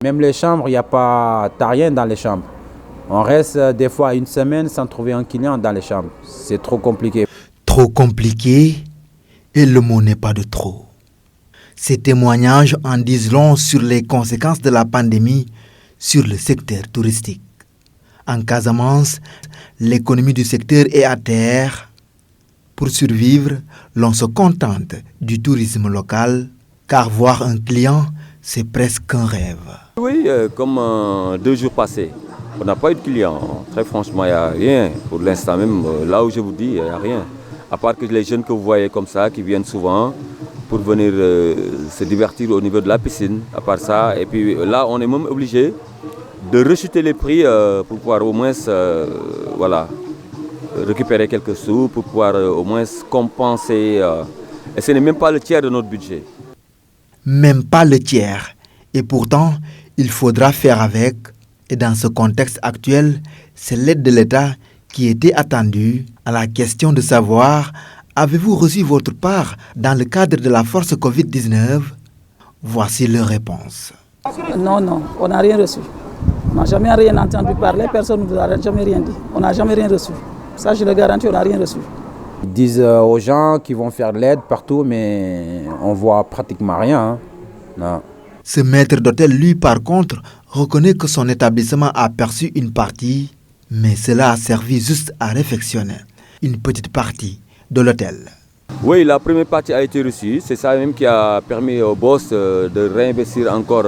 Même les chambres, il n'y a pas, t'as rien dans les chambres. On reste des fois une semaine sans trouver un client dans les chambres. C'est trop compliqué. Trop compliqué et le mot n'est pas de trop. Ces témoignages en disent long sur les conséquences de la pandémie sur le secteur touristique. En Casamance, l'économie du secteur est à terre. Pour survivre, l'on se contente du tourisme local, car voir un client, c'est presque un rêve. Oui, comme 2 jours passés, on n'a pas eu de clients. Très franchement, il n'y a rien. Pour l'instant même, là où je vous dis, il n'y a rien. À part que les jeunes que vous voyez comme ça, qui viennent souvent pour venir se divertir au niveau de la piscine. À part ça, et puis là, on est même obligé de rechuter les prix pour pouvoir au moins récupérer quelques sous, pour pouvoir au moins compenser. Et ce n'est même pas le tiers de notre budget. Même pas le tiers. Et pourtant, il faudra faire avec. Et dans ce contexte actuel, c'est l'aide de l'État qui était attendue à la question de savoir: avez-vous reçu votre part dans le cadre de la force Covid-19? Voici leur réponse. Non, on n'a rien reçu. On n'a jamais rien entendu parler, personne ne nous a jamais rien dit. On n'a jamais rien reçu. Ça, je le garantis, on n'a rien reçu. Ils disent aux gens qu'ils vont faire de l'aide partout, mais on voit pratiquement rien. Hein. Non. Ce maître d'hôtel, lui, par contre, reconnaît que son établissement a perçu une partie, mais cela a servi juste à réfectionner une petite partie de l'hôtel. Oui, la première partie a été reçue. C'est ça même qui a permis au boss de réinvestir encore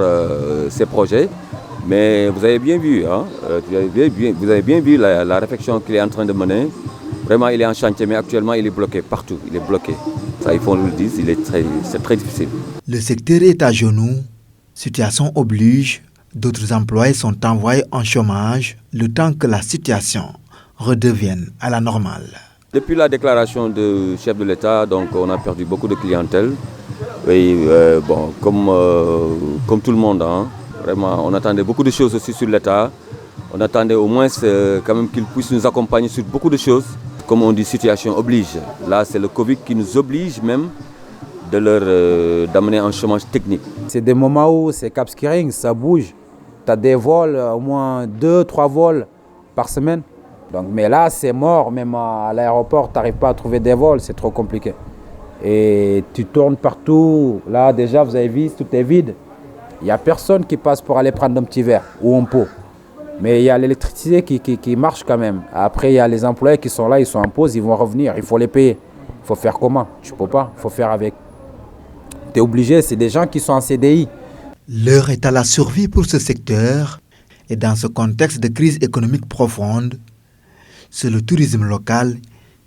ses projets. Mais vous avez bien vu, hein, vous avez bien vu la réflexion qu'il est en train de mener. Vraiment, il est en chantier, mais actuellement, il est bloqué partout. Il est bloqué. Ça, il faut nous le dire, c'est très difficile. Le secteur est à genoux. Situation oblige. D'autres employés sont envoyés en chômage le temps que la situation redevienne à la normale. Depuis la déclaration du chef de l'État, donc, on a perdu beaucoup de clientèle. Et, comme tout le monde, hein, vraiment, on attendait beaucoup de choses aussi sur l'État. On attendait au moins quand même qu'il puisse nous accompagner sur beaucoup de choses. Comme on dit, situation oblige. Là, c'est le Covid qui nous oblige même d'amener un chômage technique. C'est des moments où c'est Cap Skirring, ça bouge. Tu as des vols, au moins 2-3 vols par semaine. Donc, mais là, c'est mort. Même à l'aéroport, tu n'arrives pas à trouver des vols, c'est trop compliqué. Et tu tournes partout. Là, déjà, vous avez vu, tout est vide. Il n'y a personne qui passe pour aller prendre un petit verre ou un pot. Mais il y a l'électricité qui marche quand même. Après, il y a les employés qui sont là, ils sont en pause, ils vont revenir. Il faut les payer. Il faut faire comment? Tu ne peux pas, il faut faire avec. Tu es obligé, c'est des gens qui sont en CDI. L'heure est à la survie pour ce secteur. Et dans ce contexte de crise économique profonde, c'est le tourisme local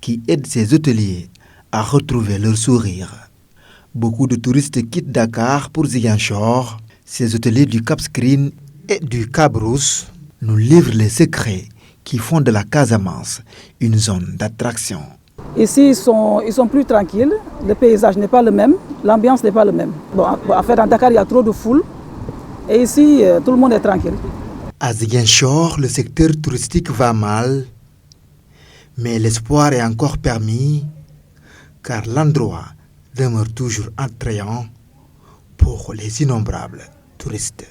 qui aide ces hôteliers à retrouver leur sourire. Beaucoup de touristes quittent Dakar pour Ziguinchor. Ces hôteliers du Cap Skirring et du Cabrousse nous livrent les secrets qui font de la Casamance une zone d'attraction. Ici, ils sont plus tranquilles, le paysage n'est pas le même, l'ambiance n'est pas le même. En fait, dans Dakar, il y a trop de foule, et ici, tout le monde est tranquille. À Ziguinchor, le secteur touristique va mal, mais l'espoir est encore permis, car l'endroit demeure toujours attrayant pour les innombrables touristes.